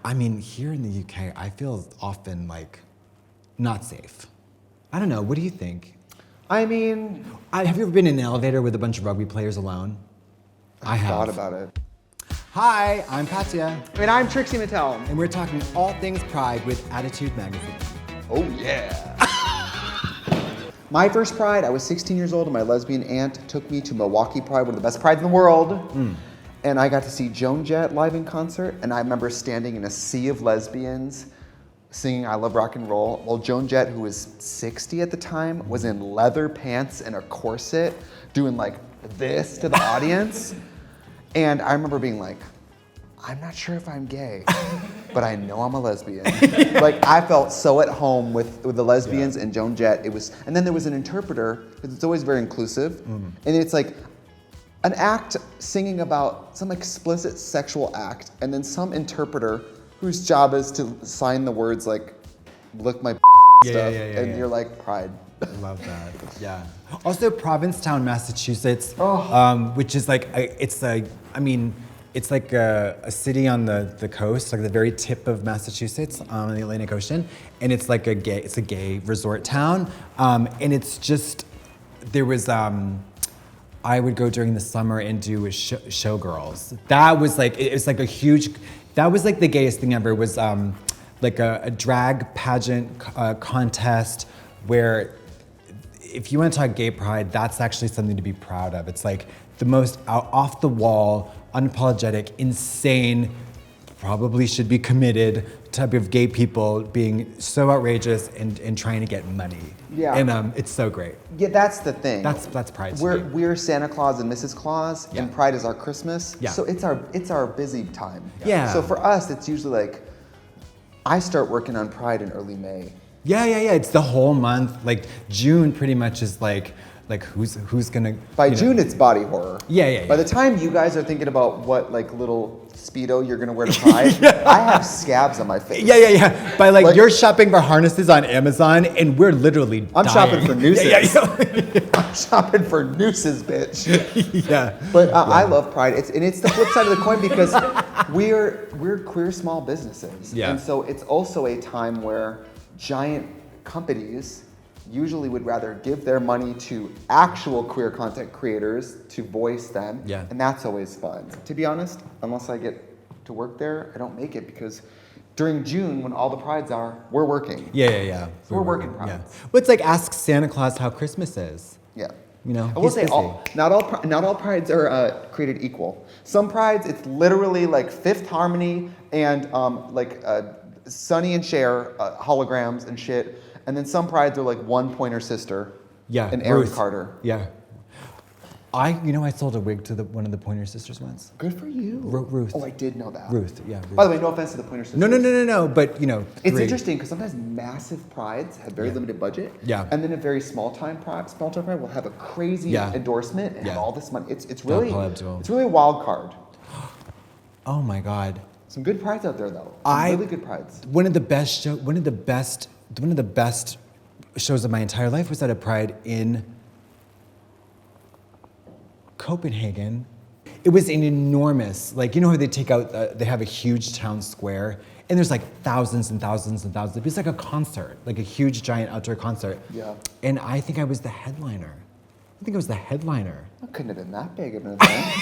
I mean, here in the UK, I feel often like not safe. I don't know. What do you think? I mean, Have you ever been in an elevator with a bunch of rugby players alone? I have. thought about it. Hi, I'm Katya, And I'm Trixie Mattel. and we're talking all things Pride with Attitude Magazine. Oh yeah. My first Pride, I was 16 years old and my lesbian aunt took me to Milwaukee Pride, one of the best prides in the world. And I got to see Joan Jett live in concert, and I remember standing in a sea of lesbians singing I Love Rock and Roll. Well, Joan Jett, who was 60 at the time, was in leather pants and a corset doing like this to the audience. And I remember being like, I'm not sure if I'm gay, but I know I'm a lesbian. Like, I felt so at home with the lesbians and Joan Jett. And then there was an interpreter, because it's always very inclusive. And it's like an act singing about some explicit sexual act, and then some interpreter whose job is to sign the words like, lick my stuff, and you're like, Pride. Love that. Yeah. Also, Provincetown, Massachusetts, which is like it's like a city on the coast, like the very tip of Massachusetts on the Atlantic Ocean, and it's like a gay resort town, and it's just there was. I would go during the summer and do showgirls. That was like it was like a huge. That was like the gayest thing ever. Was like a drag pageant contest where. If you want to talk gay pride, that's actually something to be proud of. It's like the most off the wall, unapologetic, insane, probably should be committed type of gay people being so outrageous and trying to get money. Yeah. And it's so great. Yeah, that's the thing. That's pride. We're Santa Claus and Mrs. Claus, and Pride is our Christmas. Yeah. So it's our busy time. Yeah. So for us, it's usually like, I start working on Pride in early May. Yeah. It's the whole month. Like June pretty much is like who's gonna. By June, it's body horror. Yeah. By the time you guys are thinking about what like little Speedo you're gonna wear to Pride, I have scabs on my face. Yeah. By like you're shopping for harnesses on Amazon, and we're literally. I'm shopping for nooses. Yeah. I'm shopping for nooses, bitch. Yeah. But I love Pride. It's the flip side of the coin because we're queer small businesses. Yeah. And so it's also a time where giant companies usually would rather give their money to actual queer content creators to voice them. Yeah. And that's always fun. To be honest, unless I get to work there, I don't make it because during June, when all the prides are, we're working. Yeah. We're working prides. Yeah. Well, it's like ask Santa Claus how Christmas is. Yeah. You know, I will say not all prides are created equal. Some prides, it's literally like Fifth Harmony and Sonny and Cher holograms and shit. And then some prides are like one Pointer Sister. Yeah. And Aaron Ruth. Carter. Yeah. I sold a wig to one of the Pointer Sisters once. Good for you. Ruth. Oh, I did know that. Ruth. By the way, no offense to the Pointer Sisters. No. But it's interesting because sometimes massive prides have very limited budget. Yeah. And then a very small time pride will have a crazy endorsement and have all this money. It's really a wild card. Oh my God. Some good prides out there though. Really good prides. One of the best shows of my entire life was at a pride in Copenhagen. It was an enormous, like, you know how they take out, they have a huge town square, and there's like thousands and thousands and thousands. It was like a concert, like a huge giant outdoor concert. Yeah. And I think I was the headliner. That couldn't have been that big of an event.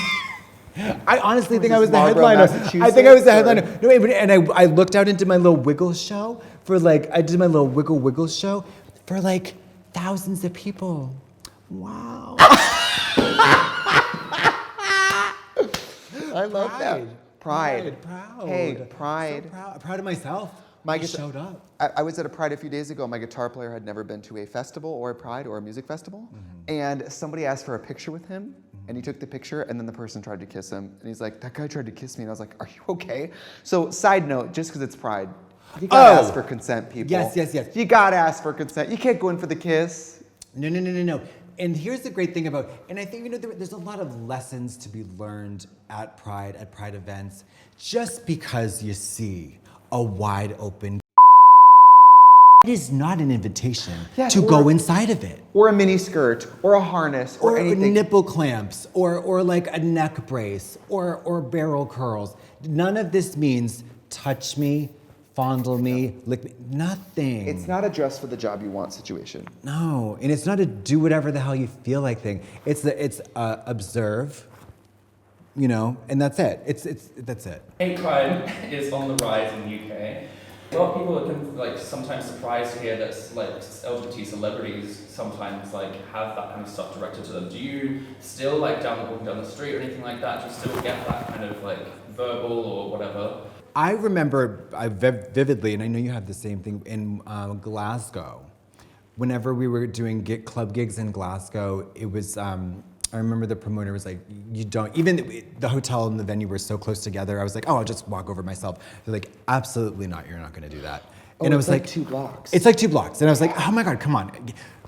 I honestly think I was the Marlboro, headliner. Massachusetts, I think I was the headliner. No, and I looked out into my little wiggle show I did my little wiggle show for like thousands of people. Wow. I love that. Pride. Proud. Hey, Pride. So proud of myself. I showed up. I was at a Pride a few days ago. My guitar player had never been to a festival or a Pride or a music festival. And somebody asked for a picture with him. And he took the picture, and then the person tried to kiss him. And he's like, that guy tried to kiss me. And I was like, are you okay? So side note, just because it's Pride, you gotta ask for consent, people. Yes. You gotta ask for consent. You can't go in for the kiss. No. And here's the great thing about, and I think, there's a lot of lessons to be learned at Pride events, just because you see a wide open it is not an invitation to go inside of it. Or a mini skirt, or a harness, or anything. Nipple clamps, or like a neck brace, or barrel curls. None of this means touch me, fondle me, lick me, nothing. It's not a dress for the job you want situation. No, and it's not a do whatever the hell you feel like thing. It's observe, you know, and that's it. That's it. Hate crime is on the rise in the UK. A lot of people are like sometimes surprised to hear that like LGBT celebrities sometimes like have that kind of stuff directed to them. Do you still like walking down the street or anything like that? Do you still get that kind of like verbal or whatever? I remember vividly, and I know you have the same thing in Glasgow. Whenever we were doing club gigs in Glasgow, it was. I remember the promoter was like, "You don't." Even the hotel and the venue were so close together. I was like, "Oh, I'll just walk over myself." They're like, "Absolutely not. You're not going to do that." Oh, and I it's was like like, 2 blocks. It's like 2 blocks, and I was like, "Oh my God, come on!"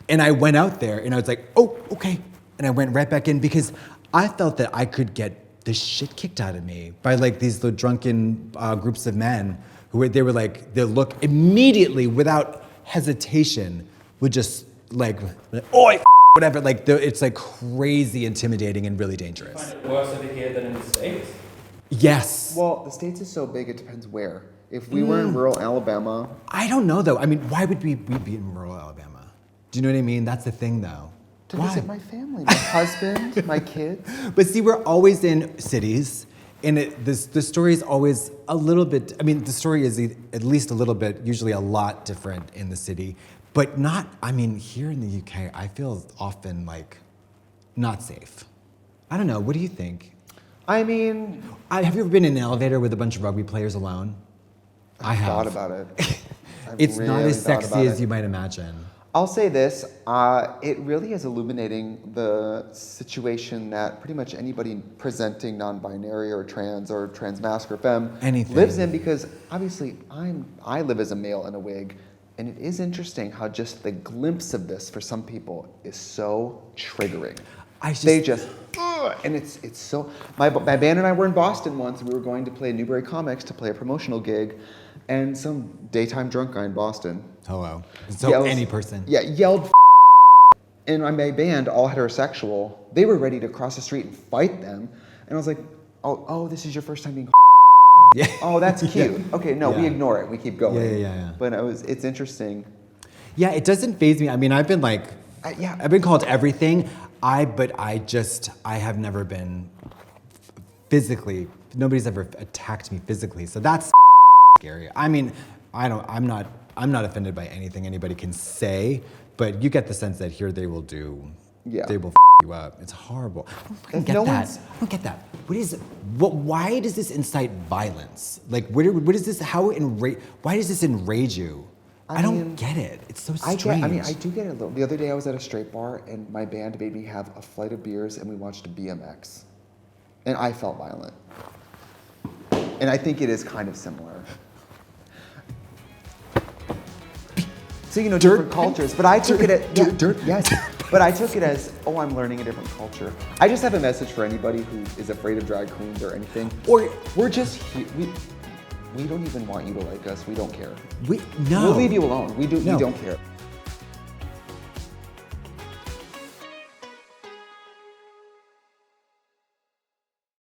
And I went out there, and I was like, "Oh, okay," and I went right back in because I felt that I could get the shit kicked out of me by like these little drunken groups of men they look immediately without hesitation would just like, "Oi, whatever," like it's like crazy intimidating and really dangerous. Do you find it worse over here than in the States? Yes. Well, the States is so big, it depends where. If we were in rural Alabama. I don't know though. I mean, why would we be in rural Alabama? Do you know what I mean? That's the thing though. To Why? visit my family, my husband, my kids. But see, we're always in cities, and the story is always a little bit, I mean, the story is at least a little bit, usually a lot different in the city, but not, I mean, here in the UK, I feel often like not safe. I don't know, what do you think? I mean, Have you ever been in an elevator with a bunch of rugby players alone? I have. thought about it. It's not really as thought sexy about as it. you might imagine. I'll say this, it really is illuminating the situation that pretty much anybody presenting non-binary or transmasc or femme Anything. lives in, because obviously I live as a male in a wig, and it is interesting how just the glimpse of this for some people is so triggering. They just, and it's so, my band and I were in Boston once, and we were going to play Newbury Comics to play a promotional gig, and some daytime drunk guy in Boston. Hello. So yells- any person. Yeah, yelled and my band, all heterosexual, they were ready to cross the street and fight them. And I was like, oh, this is your first time being Yeah. Oh, that's cute. Yeah. Okay, no, we Yeah. ignore it. We keep going. Yeah. But it's interesting. Yeah, it doesn't faze me. I mean, I've been like, Yeah. I've been called everything. I have never been physically, nobody's ever attacked me physically. So that's scary. I mean, I'm not offended by anything anybody can say, but you get the sense that here they will you up. It's horrible. I don't fucking get that. I don't get that. Why does this incite violence? Like, what is this, why does this enrage you? I don't get it. It's so strange. I do get it a little. The other day I was at a straight bar and my band made me have a flight of beers and we watched BMX. And I felt violent. And I think it is kind of similar. So, different cultures, but I took it as, yes. But I took it as, I'm learning a different culture. I just have a message for anybody who is afraid of drag queens or anything. Or we're just here. We don't even want you to like us. We don't care. No. We'll leave you alone. We don't care.